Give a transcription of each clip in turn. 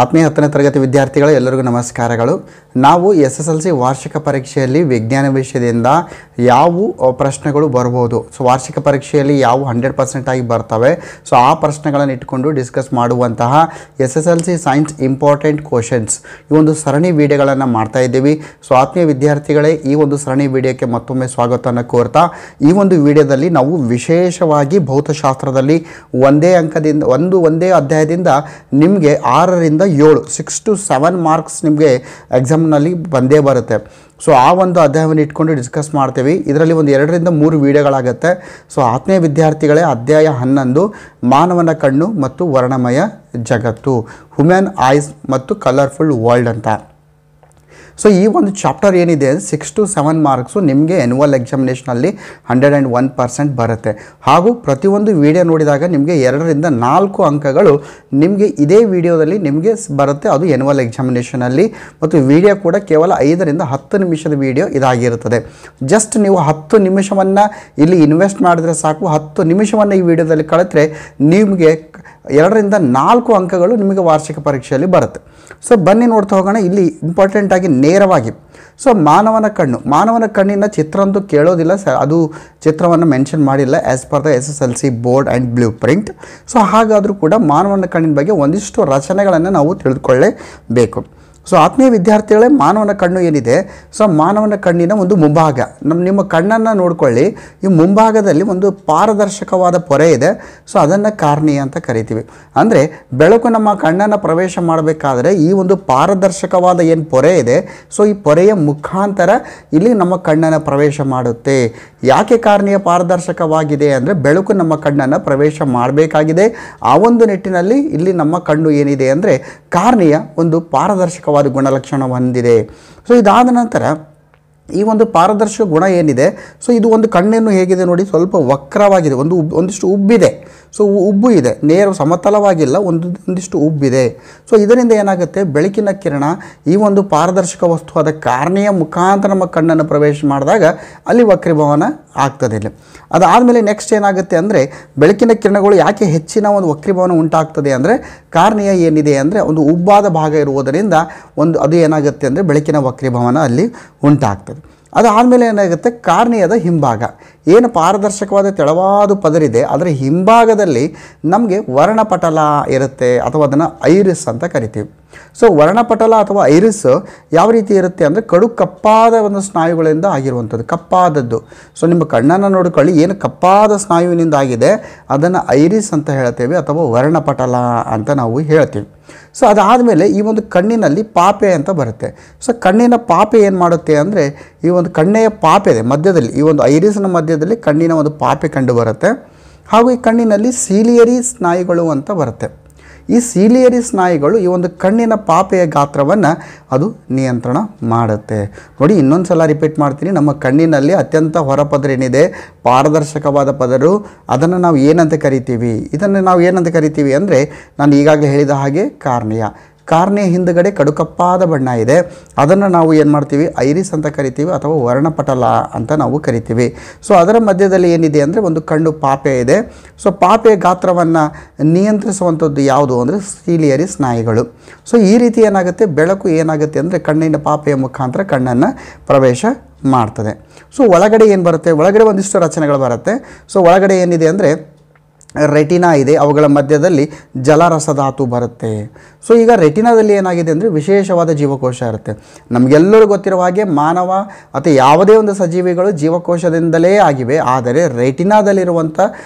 ಆತ್ಮೀಯ 10ನೇ ತರಗತಿ ವಿದ್ಯಾರ್ಥಿಗಳು ಎಲ್ಲರಿಗೂ ನಮಸ್ಕಾರಗಳು. ನಾವು SSLC ವಾರ್ಷಿಕ ಪರೀಕ್ಷೆಯಲ್ಲಿ ವಿಜ್ಞಾನ ವಿಷಯದಿಂದ ಯಾವ ಪ್ರಶ್ನೆಗಳು ಬರಬಹುದು, ಸೊ ವಾರ್ಷಿಕ ಪರೀಕ್ಷೆಯಲ್ಲಿ ಯಾವ 100% ಆಗಿ ಬರ್ತವೆ, ಸೊ ಆ ಪ್ರಶ್ನೆಗಳನ್ನು ಇಟ್ಕೊಂಡು ಡಿಸ್ಕಸ್ ಮಾಡುವಂತಹ SSLC ಸೈನ್ಸ್ ಇಂಪಾರ್ಟೆಂಟ್ ಕ್ವಶನ್ಸ್ ಈ ಒಂದು ಸರಣಿ ವಿಡಿಯೋಗಳನ್ನು ಮಾಡ್ತಾ ಇದ್ದೀವಿ. ಸೊ ಆತ್ಮೀಯ ವಿದ್ಯಾರ್ಥಿಗಳೇ, ಈ ಒಂದು ಸರಣಿ ವಿಡಿಯೋಕ್ಕೆ ಮತ್ತೊಮ್ಮೆ ಸ್ವಾಗತವನ್ನು ಕೋರ್ತಾ, ಈ ಒಂದು ವಿಡಿಯೋದಲ್ಲಿ ನಾವು ವಿಶೇಷವಾಗಿ ಭೌತಶಾಸ್ತ್ರದಲ್ಲಿ ಒಂದೇ ಅಧ್ಯಾಯದಿಂದ ನಿಮಗೆ 6ರಿಂದ 7 6 to 7 ಮಾರ್ಕ್ಸ್ ನಿಮಗೆ ಎಕ್ಸಾಮ್ನಲ್ಲಿ ಬಂದೇ ಬರುತ್ತೆ. ಸೊ ಆ ಒಂದು ಅಧ್ಯಾಯವನ್ನು ಇಟ್ಕೊಂಡು ಡಿಸ್ಕಸ್ ಮಾಡ್ತೀವಿ. ಇದರಲ್ಲಿ ಒಂದು 2ರಿಂದ 3 ವಿಡಿಯೋಗಳಾಗುತ್ತೆ. ಸೊ ಆತ್ಮೀಯ ವಿದ್ಯಾರ್ಥಿಗಳೇ, ಅಧ್ಯಾಯ 11 ಮಾನವನ ಕಣ್ಣು ಮತ್ತು ವರ್ಣಮಯ ಜಗತ್ತು, ಹ್ಯೂಮನ್ ಐಸ್ ಮತ್ತು ಕಲರ್ಫುಲ್ ವರ್ಲ್ಡ್ ಅಂತ. ಸೊ ಈ ಒಂದು ಚಾಪ್ಟರ್ ಏನಿದೆ 6 to 7 ಮಾರ್ಕ್ಸು ನಿಮಗೆ ಆ್ಯನ್ಯುವಲ್ ಎಕ್ಸಾಮಿನೇಷನಲ್ಲಿ 101% ಬರುತ್ತೆ. ಹಾಗೂ ಪ್ರತಿಯೊಂದು ವಿಡಿಯೋ ನೋಡಿದಾಗ ನಿಮಗೆ 2ರಿಂದ 4 ಅಂಕಗಳು ನಿಮಗೆ ಇದೇ ವಿಡಿಯೋದಲ್ಲಿ ನಿಮಗೆ ಬರುತ್ತೆ, ಅದು ಆ್ಯನ್ಯುವಲ್ ಎಕ್ಸಾಮಿನೇಷನಲ್ಲಿ. ಮತ್ತು ವಿಡಿಯೋ ಕೂಡ ಕೇವಲ 5ರಿಂದ 10 ನಿಮಿಷದ ವಿಡಿಯೋ ಇದಾಗಿರುತ್ತದೆ. ಜಸ್ಟ್ ನೀವು 10 ನಿಮಿಷವನ್ನು ಇಲ್ಲಿ ಇನ್ವೆಸ್ಟ್ ಮಾಡಿದ್ರೆ ಸಾಕು. 10 ನಿಮಿಷವನ್ನು ಈ ವಿಡಿಯೋದಲ್ಲಿ ಕಳೆದ್ರೆ ನಿಮಗೆ 2ರಿಂದ 4 ಅಂಕಗಳು ನಿಮಗೆ ವಾರ್ಷಿಕ ಪರೀಕ್ಷೆಯಲ್ಲಿ ಬರುತ್ತೆ. ಸೊ ಬನ್ನಿ ನೋಡ್ತಾ ಹೋಗೋಣ. ಇಲ್ಲಿ ಇಂಪಾರ್ಟೆಂಟಾಗಿ ನೇರವಾಗಿ ಸೊ ಮಾನವನ ಕಣ್ಣಿನ ಚಿತ್ರ ಅಂತೂ ಕೇಳೋದಿಲ್ಲ, ಅದು ಚಿತ್ರವನ್ನು ಮೆನ್ಷನ್ ಮಾಡಿಲ್ಲ as per the SSLC board and blue print. So ಹಾಗಾದರೂ ಕೂಡ ಮಾನವನ ಕಣ್ಣಿನ ಬಗ್ಗೆ ಒಂದಿಷ್ಟು ರಚನೆಗಳನ್ನು ನಾವು ತಿಳಿದುಕೊಳ್ಳೇಬೇಕು. ಸೊ ಆತ್ಮೀಯ ವಿದ್ಯಾರ್ಥಿಗಳೇ, ಮಾನವನ ಕಣ್ಣು ಏನಿದೆ, ಸೊ ಮಾನವನ ಕಣ್ಣಿನ ಒಂದು ಮುಂಭಾಗ, ನಿಮ್ಮ ಕಣ್ಣನ್ನು ನೋಡ್ಕೊಳ್ಳಿ. ಈ ಮುಂಭಾಗದಲ್ಲಿ ಒಂದು ಪಾರದರ್ಶಕವಾದ ಪೊರೆ ಇದೆ. ಸೊ ಅದನ್ನು ಕಾರ್ನಿಯ ಅಂತ ಕರಿತೀವಿ. ಅಂದರೆ ಬೆಳಕು ನಮ್ಮ ಕಣ್ಣನ್ನು ಪ್ರವೇಶ ಮಾಡಬೇಕಾದ್ರೆ ಈ ಒಂದು ಪಾರದರ್ಶಕವಾದ ಏನು ಪೊರೆ ಇದೆ, ಸೊ ಈ ಪೊರೆಯ ಮುಖಾಂತರ ಇಲ್ಲಿ ನಮ್ಮ ಕಣ್ಣನ್ನು ಪ್ರವೇಶ ಮಾಡುತ್ತೆ. ಯಾಕೆ ಕಾರ್ನಿಯ ಪಾರದರ್ಶಕವಾಗಿದೆ ಅಂದರೆ ಬೆಳಕು ನಮ್ಮ ಕಣ್ಣನ್ನು ಪ್ರವೇಶ ಮಾಡಬೇಕಾಗಿದೆ. ಆ ಒಂದು ನಿಟ್ಟಿನಲ್ಲಿ ಇಲ್ಲಿ ನಮ್ಮ ಕಣ್ಣು ಏನಿದೆ ಅಂದರೆ ಕಾರ್ನಿಯ ಒಂದು ಪಾರದರ್ಶಕ ಗುಣಲಕ್ಷಣ ಹೊಂದಿದೆ. ಸೊ ಇದಾದ ನಂತರ ಈ ಒಂದು ಪಾರದರ್ಶಕ ಗುಣ ಏನಿದೆ, ಸೊ ಇದು ಒಂದು ಕಣ್ಣನ್ನು ಹೇಗಿದೆ ನೋಡಿ, ಸ್ವಲ್ಪ ವಕ್ರವಾಗಿದೆ, ಒಂದಿಷ್ಟು ಉಬ್ಬಿದೆ. ಸೊ ಉಬ್ಬು ಇದೆ, ನೇರ ಸಮತಲವಾಗಿಲ್ಲ, ಒಂದಿಷ್ಟು ಉಬ್ಬಿದೆ. ಸೊ ಇದರಿಂದ ಏನಾಗುತ್ತೆ, ಬೆಳಕಿನ ಕಿರಣ ಈ ಒಂದು ಪಾರದರ್ಶಕ ವಸ್ತುವಾದ ಕಾರ್ನಿಯ ಮುಖಾಂತರ ನಮ್ಮ ಕಣ್ಣನ್ನು ಪ್ರವೇಶ ಮಾಡಿದಾಗ ಅಲ್ಲಿ ವಕ್ರೀಭವನ ಆಗ್ತದೆ. ಇಲ್ಲಿ ಅದಾದಮೇಲೆ ನೆಕ್ಸ್ಟ್ ಏನಾಗುತ್ತೆ ಅಂದರೆ ಬೆಳಕಿನ ಕಿರಣಗಳು ಯಾಕೆ ಹೆಚ್ಚಿನ ಒಂದು ವಕ್ರೀಭವನ ಉಂಟಾಗ್ತದೆ ಅಂದರೆ ಕಾರ್ನಿಯ ಏನಿದೆ ಅಂದರೆ ಒಂದು ಉಬ್ಬಾದ ಭಾಗ ಇರುವುದರಿಂದ ಅದು ಏನಾಗುತ್ತೆ ಅಂದರೆ ಬೆಳಕಿನ ವಕ್ರೀಭವನ ಅಲ್ಲಿ ಉಂಟಾಗ್ತದೆ. ಅದಾದಮೇಲೆ ಏನಾಗುತ್ತೆ, ಕಾರ್ನಿಯದ ಹಿಂಭಾಗ ಏನು ಪಾರದರ್ಶಕವಾದ ತೆಳವಾದ ಪದರಿದೆ, ಅದರ ಹಿಂಭಾಗದಲ್ಲಿ ನಮಗೆ ವರ್ಣಪಟಲ ಇರುತ್ತೆ, ಅಥವಾ ಅದನ್ನು ಐರಿಸ್ ಅಂತ ಕರಿತೀವಿ. ಸೊ ವರ್ಣಪಟಲ ಅಥವಾ ಐರಿಸ್ ಯಾವ ರೀತಿ ಇರುತ್ತೆ ಅಂದರೆ ಕಡು ಕಪ್ಪಾದ ಒಂದು ಸ್ನಾಯುಗಳಿಂದ ಆಗಿರುವಂಥದ್ದು, ಕಪ್ಪಾದದ್ದು. ಸೊ ನಿಮ್ಮ ಕಣ್ಣನ್ನು ನೋಡಿಕೊಳ್ಳಿ, ಏನು ಕಪ್ಪಾದ ಸ್ನಾಯುವಿನಿಂದ ಆಗಿದೆ ಅದನ್ನು ಐರಿಸ್ ಅಂತ ಹೇಳ್ತೇವೆ, ಅಥವಾ ವರ್ಣಪಟಲ ಅಂತ ನಾವು ಹೇಳ್ತೀವಿ. ಸೊ ಅದಾದಮೇಲೆ ಈ ಒಂದು ಕಣ್ಣಿನಲ್ಲಿ ಪಾಪೆ ಅಂತ ಬರುತ್ತೆ. ಸೊ ಕಣ್ಣಿನ ಪಾಪೆ ಏನು ಮಾಡುತ್ತೆ ಅಂದರೆ ಈ ಒಂದು ಕಣ್ಣೆಯ ಪಾಪೆ ಇದೆ ಮಧ್ಯದಲ್ಲಿ, ಈ ಒಂದು ಐರಿಸ್ನ ಮಧ್ಯದಲ್ಲಿ ಕಣ್ಣಿನ ಒಂದು ಪಾಪೆ ಕಂಡು ಬರುತ್ತೆ. ಹಾಗೂ ಈ ಕಣ್ಣಿನಲ್ಲಿ ಸೀಲಿಯರಿ ಸ್ನಾಯುಗಳು ಅಂತ ಬರುತ್ತೆ. ಈ ಸೀಲಿಯರಿ ಸ್ನಾಯುಗಳು ಈ ಒಂದು ಕಣ್ಣಿನ ಪಾಪೆಯ ಗಾತ್ರವನ್ನು ಅದು ನಿಯಂತ್ರಣ ಮಾಡುತ್ತೆ. ನೋಡಿ, ಇನ್ನೊಂದು ಸಲ ರಿಪೀಟ್ ಮಾಡ್ತೀನಿ. ನಮ್ಮ ಕಣ್ಣಿನಲ್ಲಿ ಅತ್ಯಂತ ಹೊರಪದರ ಏನಿದೆ, ಪಾರದರ್ಶಕವಾದ ಪದರು, ಅದನ್ನು ನಾವು ಏನಂತ ಕರಿತೀವಿ, ಇದನ್ನು ನಾವು ಏನಂತ ಕರಿತೀವಿ ಅಂದರೆ ನಾನು ಈಗಾಗಲೇ ಹೇಳಿದ ಹಾಗೆ ಕಾರ್ನಿಯ ಹಿಂದುಗಡೆ ಕಡುಕಪ್ಪಾದ ಬಣ್ಣ ಇದೆ, ಅದನ್ನು ನಾವು ಏನು ಮಾಡ್ತೀವಿ, ಐರಿಸ್ ಅಂತ ಕರಿತೀವಿ, ಅಥವಾ ವರ್ಣಪಟಲ ಅಂತ ನಾವು ಕರಿತೀವಿ. ಸೊ ಅದರ ಮಧ್ಯದಲ್ಲಿ ಏನಿದೆ ಅಂದರೆ ಒಂದು ಕಣ್ಣು ಪಾಪೆ ಇದೆ. ಸೊ ಪಾಪೆಯ ಗಾತ್ರವನ್ನು ನಿಯಂತ್ರಿಸುವಂಥದ್ದು ಯಾವುದು ಅಂದರೆ ಸೀಲಿಯರಿ ಸ್ನಾಯುಗಳು. ಸೊ ಈ ರೀತಿ ಏನಾಗುತ್ತೆ, ಬೆಳಕು ಏನಾಗುತ್ತೆ ಅಂದರೆ ಕಣ್ಣಿನ ಪಾಪೆಯ ಮುಖಾಂತರ ಕಣ್ಣನ್ನು ಪ್ರವೇಶ ಮಾಡ್ತದೆ. ಸೊ ಒಳಗಡೆ ಏನು ಬರುತ್ತೆ, ಒಳಗಡೆ ಒಂದಿಷ್ಟು ರಚನೆಗಳು ಬರುತ್ತೆ. ಸೊ ಒಳಗಡೆ ಏನಿದೆ ಅಂದರೆ ರೆಟಿನಾ ಇದೆ, ಅವುಗಳ ಮಧ್ಯದಲ್ಲಿ ಜಲರಸಧಾತು ಬರುತ್ತೆ. ಸೊ ಈಗ ರೆಟಿನಾದಲ್ಲಿ ಏನಾಗಿದೆ ಅಂದರೆ ವಿಶೇಷವಾದ ಜೀವಕೋಶ ಇರುತ್ತೆ. ನಮಗೆಲ್ಲರೂ ಗೊತ್ತಿರುವ ಹಾಗೆ ಮಾನವ ಅಥವಾ ಯಾವುದೇ ಒಂದು ಸಜೀವಿಗಳು ಜೀವಕೋಶದಿಂದಲೇ ಆಗಿವೆ. ಆದರೆ ರೆಟಿನಾದಲ್ಲಿರುವಂಥ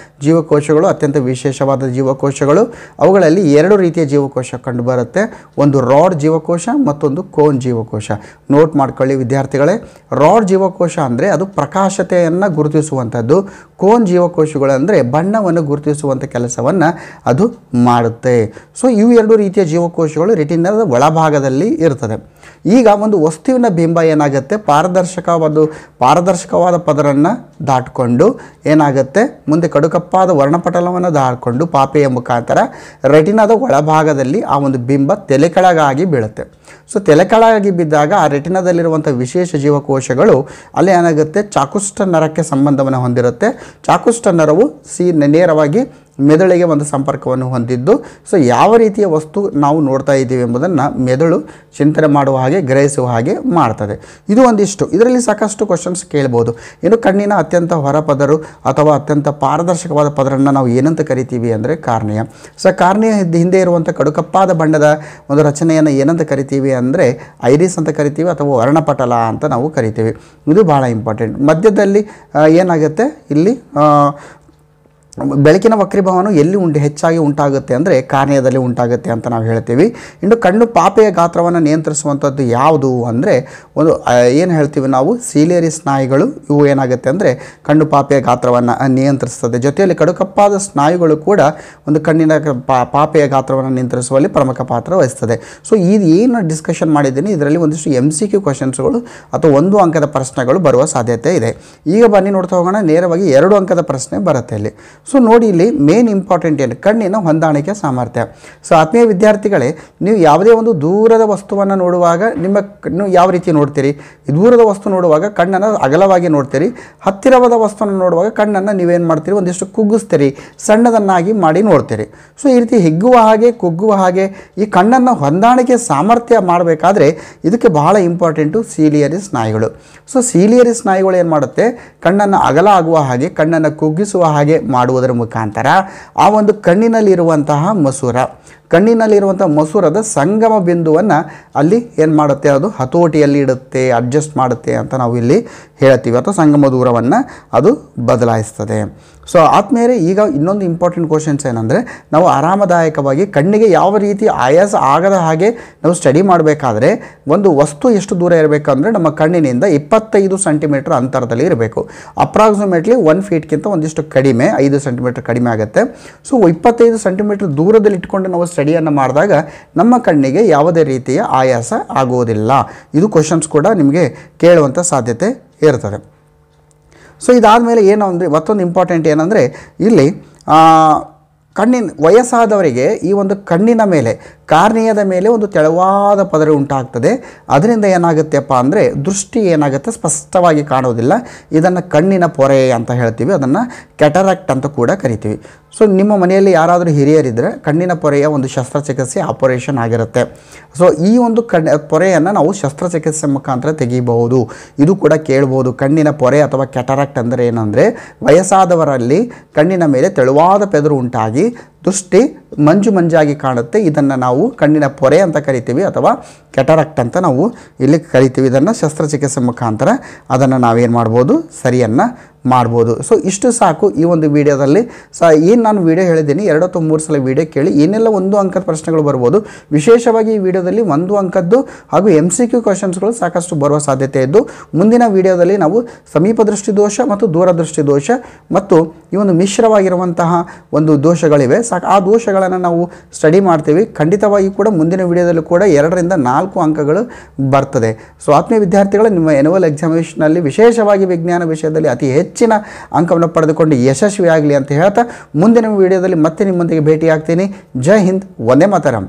ಜೀವಕೋಶಗಳು ಅತ್ಯಂತ ವಿಶೇಷವಾದ ಜೀವಕೋಶಗಳು. ಅವುಗಳಲ್ಲಿ 2 ರೀತಿಯ ಜೀವಕೋಶ ಕಂಡುಬರುತ್ತೆ, ಒಂದು ರಾಡ್ ಜೀವಕೋಶ, ಮತ್ತೊಂದು ಕೋನ್ ಜೀವಕೋಶ. ನೋಟ್ ಮಾಡ್ಕೊಳ್ಳಿ ವಿದ್ಯಾರ್ಥಿಗಳೇ, ರಾಡ್ ಜೀವಕೋಶ ಅಂದರೆ ಅದು ಪ್ರಕಾಶತೆಯನ್ನು ಗುರುತಿಸುವಂಥದ್ದು, ಕೋನ್ ಜೀವಕೋಶಗಳು ಅಂದರೆ ಬಣ್ಣವನ್ನು ಗುರುತಿಸುವಂಥ ಕೆಲಸವನ್ನು ಅದು ಮಾಡುತ್ತೆ. ಸೊ ಇವು 2 ರೀತಿಯ ಜೀವಕೋಶಗಳು ರೆಟಿನಾದ ಒಳಭಾಗದಲ್ಲಿ ಇರ್ತದೆ. ಈಗ ಒಂದು ವಸ್ತುವಿನ ಬಿಂಬ ಏನಾಗುತ್ತೆ, ಪಾರದರ್ಶಕವಾದ ಪದರನ್ನು ದಾಟಿಕೊಂಡು ಏನಾಗುತ್ತೆ, ಮುಂದೆ ಕಡುಕಪ್ಪಾದ ವರ್ಣಪಟಲವನ್ನು ದಾಟಿಕೊಂಡು ಪಾಪೆಯ ಮುಖಾಂತರ ರೆಟಿನಾದ ಒಳಭಾಗದಲ್ಲಿ ಆ ಒಂದು ಬಿಂಬ ತಲೆಕೆಳಗಾಗಿ ಬೀಳುತ್ತೆ. ಸೊ ತಲೆಕೆಳಗಾಗಿ ಬಿದ್ದಾಗ ಆ ರೆಟಿನಾದಲ್ಲಿರುವಂಥ ವಿಶೇಷ ಜೀವಕೋಶಗಳು ಅಲ್ಲಿ ಏನಾಗುತ್ತೆ, ಚಾಕುಷ್ಟ ನರಕ್ಕೆ ಸಂಬಂಧವನ್ನು ಹೊಂದಿರುತ್ತೆ. ಚಾಕುಷ್ಟ ನರವು ನೇರವಾಗಿ ಮೆದುಳಿಗೆ ಒಂದು ಸಂಪರ್ಕವನ್ನು ಹೊಂದಿದ್ದು. ಸೊ ಯಾವ ರೀತಿಯ ವಸ್ತು ನಾವು ನೋಡ್ತಾ ಇದ್ದೀವಿ ಎಂಬುದನ್ನು ಮೆದುಳು ಚಿಂತನೆ ಮಾಡುವ ಹಾಗೆ ಗ್ರಹಿಸುವ ಹಾಗೆ ಮಾಡ್ತದೆ. ಇದು ಒಂದಿಷ್ಟು. ಇದರಲ್ಲಿ ಸಾಕಷ್ಟು ಕ್ವಶನ್ಸ್ ಕೇಳ್ಬೋದು. ಇನ್ನು ಕಣ್ಣಿನ ಅತ್ಯಂತ ಹೊರಪದರು ಅಥವಾ ಅತ್ಯಂತ ಪಾರದರ್ಶಕವಾದ ಪದರನ್ನು ನಾವು ಏನಂತ ಕರಿತೀವಿ ಅಂದರೆ ಕಾರ್ನಿಯ. ಸೊ ಕಾರ್ನಿಯ ಹಿಂದೆ ಇರುವಂಥ ಕಡುಕಪ್ಪಾದ ಬಣ್ಣದ ಒಂದು ರಚನೆಯನ್ನು ಏನಂತ ಕರಿತೀವಿ ಅಂದರೆ ಐರಿಸ್ ಅಂತ ಕರಿತೀವಿ ಅಥವಾ ವರ್ಣಪಟಲ ಅಂತ ನಾವು ಕರಿತೀವಿ. ಇದು ಭಾಳ ಇಂಪಾರ್ಟೆಂಟ್. ಮಧ್ಯದಲ್ಲಿ ಏನಾಗುತ್ತೆ, ಇಲ್ಲಿ ಬೆಳಕಿನ ವಕ್ರೀಭವನ ಎಲ್ಲಿ ಹೆಚ್ಚಾಗಿ ಉಂಟಾಗುತ್ತೆ ಅಂದರೆ ಕಾರ್ನಿಯದಲ್ಲಿ ಉಂಟಾಗುತ್ತೆ ಅಂತ ನಾವು ಹೇಳ್ತೀವಿ. ಇನ್ನು ಕಣ್ಣು ಪಾಪೆಯ ಗಾತ್ರವನ್ನು ನಿಯಂತ್ರಿಸುವಂಥದ್ದು ಯಾವುದು ಅಂದರೆ ಒಂದು ಏನು ಹೇಳ್ತೀವಿ ನಾವು, ಸೀಲಿಯರಿ ಸ್ನಾಯುಗಳು. ಇವು ಏನಾಗುತ್ತೆ ಅಂದರೆ ಕಣ್ಣು ಪಾಪೆಯ ಗಾತ್ರವನ್ನು ನಿಯಂತ್ರಿಸ್ತದೆ. ಜೊತೆಯಲ್ಲಿ ಕಡುಕಪ್ಪಾದ ಸ್ನಾಯುಗಳು ಕೂಡ ಒಂದು ಕಣ್ಣಿನ ಪಾಪೆಯ ಗಾತ್ರವನ್ನು ನಿಯಂತ್ರಿಸುವಲ್ಲಿ ಪ್ರಮುಖ ಪಾತ್ರ ವಹಿಸ್ತದೆ. ಸೊ ಇದು ಏನು ಡಿಸ್ಕಷನ್ ಮಾಡಿದ್ದೀನಿ, ಇದರಲ್ಲಿ ಒಂದಿಷ್ಟು MCQ ಕ್ವಶನ್ಸ್ಗಳು ಅಥವಾ 1 ಅಂಕದ ಪ್ರಶ್ನೆಗಳು ಬರುವ ಸಾಧ್ಯತೆ ಇದೆ. ಈಗ ಬನ್ನಿ ನೋಡ್ತಾ ಹೋಗೋಣ. ನೇರವಾಗಿ 2 ಅಂಕದ ಪ್ರಶ್ನೆ ಬರುತ್ತೆ ಇಲ್ಲಿ. ಸೊ ನೋಡಿ, ಇಲ್ಲಿ ಮೇನ್ ಇಂಪಾರ್ಟೆಂಟ್ ಏನು, ಕಣ್ಣಿನ ಹೊಂದಾಣಿಕೆ ಸಾಮರ್ಥ್ಯ. ಸೊ ಆತ್ಮೀಯ ವಿದ್ಯಾರ್ಥಿಗಳೇ, ನೀವು ಯಾವುದೇ ಒಂದು ದೂರದ ವಸ್ತುವನ್ನು ನೋಡುವಾಗ ನೀವು ಯಾವ ರೀತಿ ನೋಡ್ತೀರಿ? ದೂರದ ವಸ್ತು ನೋಡುವಾಗ ಕಣ್ಣನ್ನು ಅಗಲವಾಗಿ ನೋಡ್ತೀರಿ. ಹತ್ತಿರವಾದ ವಸ್ತುವನ್ನು ನೋಡುವಾಗ ಕಣ್ಣನ್ನು ನೀವೇನು ಮಾಡ್ತೀರಿ, ಒಂದಿಷ್ಟು ಕುಗ್ಗಿಸ್ತೀರಿ, ಸಣ್ಣದನ್ನಾಗಿ ಮಾಡಿ ನೋಡ್ತೀರಿ. ಸೊ ಈ ರೀತಿ ಹಿಗ್ಗುವ ಹಾಗೆ ಕುಗ್ಗುವ ಹಾಗೆ ಈ ಕಣ್ಣನ್ನು ಹೊಂದಾಣಿಕೆ ಸಾಮರ್ಥ್ಯ ಮಾಡಬೇಕಾದ್ರೆ ಇದಕ್ಕೆ ಬಹಳ ಇಂಪಾರ್ಟೆಂಟು ಸೀಲಿಯರಿ ಸ್ನಾಯುಗಳು. ಸೊ ಸೀಲಿಯರಿ ಸ್ನಾಯುಗಳು ಏನು ಮಾಡುತ್ತೆ, ಕಣ್ಣನ್ನು ಅಗಲ ಆಗುವ ಹಾಗೆ ಕಣ್ಣನ್ನು ಕುಗ್ಗಿಸುವ ಹಾಗೆ ಮಾಡುವುದರ ಮುಖಾಂತರ ಆ ಒಂದು ಕಣ್ಣಿನಲ್ಲಿರುವಂತಹ ಮಸೂರದ ಸಂಗಮ ಬಿಂದುವನ್ನು ಅಲ್ಲಿ ಏನು ಮಾಡುತ್ತೆ, ಅದು ಹತೋಟಿಯಲ್ಲಿ ಇಡುತ್ತೆ, ಅಡ್ಜಸ್ಟ್ ಮಾಡುತ್ತೆ ಅಂತ ನಾವು ಇಲ್ಲಿ ಹೇಳ್ತೀವಿ. ಅಥವಾ ಸಂಗಮ ದೂರವನ್ನು ಅದು ಬದಲಾಯಿಸ್ತದೆ. ಸೊ ಆದ್ಮೇಲೆ ಈಗ ಇನ್ನೊಂದು ಇಂಪಾರ್ಟೆಂಟ್ ಕ್ವಶನ್ಸ್ ಏನಂದರೆ, ನಾವು ಆರಾಮದಾಯಕವಾಗಿ ಕಣ್ಣಿಗೆ ಯಾವ ರೀತಿ ಆಯಾಸ ಆಗದ ಹಾಗೆ ನಾವು ಸ್ಟಡಿ ಮಾಡಬೇಕಾದ್ರೆ ಒಂದು ವಸ್ತು ಎಷ್ಟು ದೂರ ಇರಬೇಕಂದ್ರೆ ನಮ್ಮ ಕಣ್ಣಿನಿಂದ 25 ಸೆಂಟಿಮೀಟರ್ ಅಂತರದಲ್ಲಿ ಇರಬೇಕು. ಅಪ್ರಾಕ್ಸಿಮೇಟ್ಲಿ 1 ಫೀಟ್ಗಿಂತ ಒಂದಿಷ್ಟು ಕಡಿಮೆ, 5 ಸೆಂಟಿಮೀಟರ್ ಕಡಿಮೆ ಆಗುತ್ತೆ. ಸೊ 25 ಸೆಂಟಿಮೀಟರ್ ದೂರದಲ್ಲಿ ಇಟ್ಕೊಂಡು ನಾವು ಸ್ಟಡಿಯನ್ನು ಮಾಡಿದಾಗ ನಮ್ಮ ಕಣ್ಣಿಗೆ ಯಾವುದೇ ರೀತಿಯ ಆಯಾಸ ಆಗುವುದಿಲ್ಲ. ಇದು ಕ್ವಶನ್ಸ್ ಕೂಡ ನಿಮಗೆ ಕೇಳುವಂಥ ಸಾಧ್ಯತೆ ಇರ್ತದೆ. ಸೊ ಇದಾದಮೇಲೆ ಏನು ಅಂದರೆ ಮತ್ತೊಂದು ಇಂಪಾರ್ಟೆಂಟ್ ಏನಂದರೆ, ಇಲ್ಲಿ ವಯಸ್ಸಾದವರಿಗೆ ಈ ಒಂದು ಕಣ್ಣಿನ ಮೇಲೆ, ಕಾರ್ನಿಯದ ಮೇಲೆ ಒಂದು ತೆಳುವಾದ ಪದರ ಉಂಟಾಗ್ತದೆ. ಅದರಿಂದ ಏನಾಗುತ್ತೆಪ್ಪ ಅಂದರೆ ದೃಷ್ಟಿ ಏನಾಗುತ್ತೆ, ಸ್ಪಷ್ಟವಾಗಿ ಕಾಣೋದಿಲ್ಲ. ಇದನ್ನು ಕಣ್ಣಿನ ಪೊರೆ ಅಂತ ಹೇಳ್ತೀವಿ, ಅದನ್ನು ಕ್ಯಾಟರಾಕ್ಟ್ ಅಂತ ಕೂಡ ಕರಿತೀವಿ. ಸೊ ನಿಮ್ಮ ಮನೆಯಲ್ಲಿ ಯಾರಾದರೂ ಹಿರಿಯರಿದ್ದರೆ ಕಣ್ಣಿನ ಪೊರೆಯ ಒಂದು ಶಸ್ತ್ರಚಿಕಿತ್ಸೆ ಆಪರೇಷನ್ ಆಗಿರುತ್ತೆ. ಸೊ ಈ ಒಂದು ಪೊರೆಯನ್ನು ನಾವು ಶಸ್ತ್ರಚಿಕಿತ್ಸೆ ಮುಖಾಂತರ ತೆಗಿಬಹುದು. ಇದು ಕೂಡ ಕೇಳ್ಬೋದು. ಕಣ್ಣಿನ ಪೊರೆ ಅಥವಾ ಕ್ಯಾಟರಾಕ್ಟ್ ಅಂದರೆ ಏನಂದರೆ, ವಯಸ್ಸಾದವರಲ್ಲಿ ಕಣ್ಣಿನ ಮೇಲೆ ತೆಳುವಾದ ಪೆದರು ಉಂಟಾಗಿ ದೃಷ್ಟಿ ಮಂಜಾಗಿ ಕಾಣುತ್ತೆ. ಇದನ್ನು ನಾವು ಕಣ್ಣಿನ ಪೊರೆ ಅಂತ ಕರಿತೀವಿ ಅಥವಾ ಕ್ಯಾಟರಾಕ್ಟ್ ಅಂತ ನಾವು ಇಲ್ಲಿ ಕರಿತೀವಿ. ಇದನ್ನು ಶಸ್ತ್ರಚಿಕಿತ್ಸೆ ಮುಖಾಂತರ ಅದನ್ನು ನಾವೇನು ಮಾಡ್ಬೋದು, ಸರಿಯನ್ನು ಮಾಡ್ಬೋದು. ಸೊ ಇಷ್ಟು ಸಾಕು ಈ ಒಂದು ವಿಡಿಯೋದಲ್ಲಿ. ಏನು ನಾನು ವಿಡಿಯೋ ಹೇಳಿದ್ದೀನಿ, 2 ಅಥವಾ 3 ಸಲ ವಿಡಿಯೋ ಕೇಳಿ ಏನೆಲ್ಲ 1 ಅಂಕದ ಪ್ರಶ್ನೆಗಳು ಬರ್ಬೋದು. ವಿಶೇಷವಾಗಿ ಈ ವಿಡಿಯೋದಲ್ಲಿ 1 ಅಂಕದ್ದು ಹಾಗೂ MCQ ಕ್ವಶನ್ಸ್ಗಳು ಸಾಕಷ್ಟು ಬರುವ ಸಾಧ್ಯತೆ ಇದ್ದು, ಮುಂದಿನ ವಿಡಿಯೋದಲ್ಲಿ ನಾವು ಸಮೀಪ ದೃಷ್ಟಿ ದೋಷ ಮತ್ತು ದೂರದೃಷ್ಟಿ ದೋಷ ಮತ್ತು ಈ ಒಂದು ಮಿಶ್ರವಾಗಿರುವಂತಹ ಒಂದು ದೋಷಗಳಿವೆ. ಆ ದೋಷಗಳನ್ನು ನಾವು ಸ್ಟಡಿ ಮಾಡ್ತೀವಿ. ಖಂಡಿತವಾಗಿ ಕೂಡ ಮುಂದಿನ ವಿಡಿಯೋದಲ್ಲೂ ಕೂಡ 2 ರಿಂದ 4 ಅಂಕಗಳು ಬರ್ತದೆ. ಸೊ ಆತ್ಮೀಯ ವಿದ್ಯಾರ್ಥಿಗಳು, ನಿಮ್ಮ ಎನ್ಯುವಲ್ ಎಕ್ಸಾಮಿನೇಷನಲ್ಲಿ ವಿಶೇಷವಾಗಿ ವಿಜ್ಞಾನ ವಿಷಯದಲ್ಲಿ ಅತಿ ಹೆಚ್ಚಿನ ಅಂಕವನ್ನು ಪಡೆದುಕೊಂಡು ಯಶಸ್ವಿಯಾಗಲಿ ಅಂತ ಹೇಳ್ತಾ ಮುಂದಿನ ವಿಡಿಯೋದಲ್ಲಿ ಮತ್ತೆ ನಿಮ್ಮೊಂದಿಗೆ ಭೇಟಿ ಆಗ್ತೀನಿ. ಜೈ ಹಿಂದ್, ವಂದೇ ಮಾತರಂ.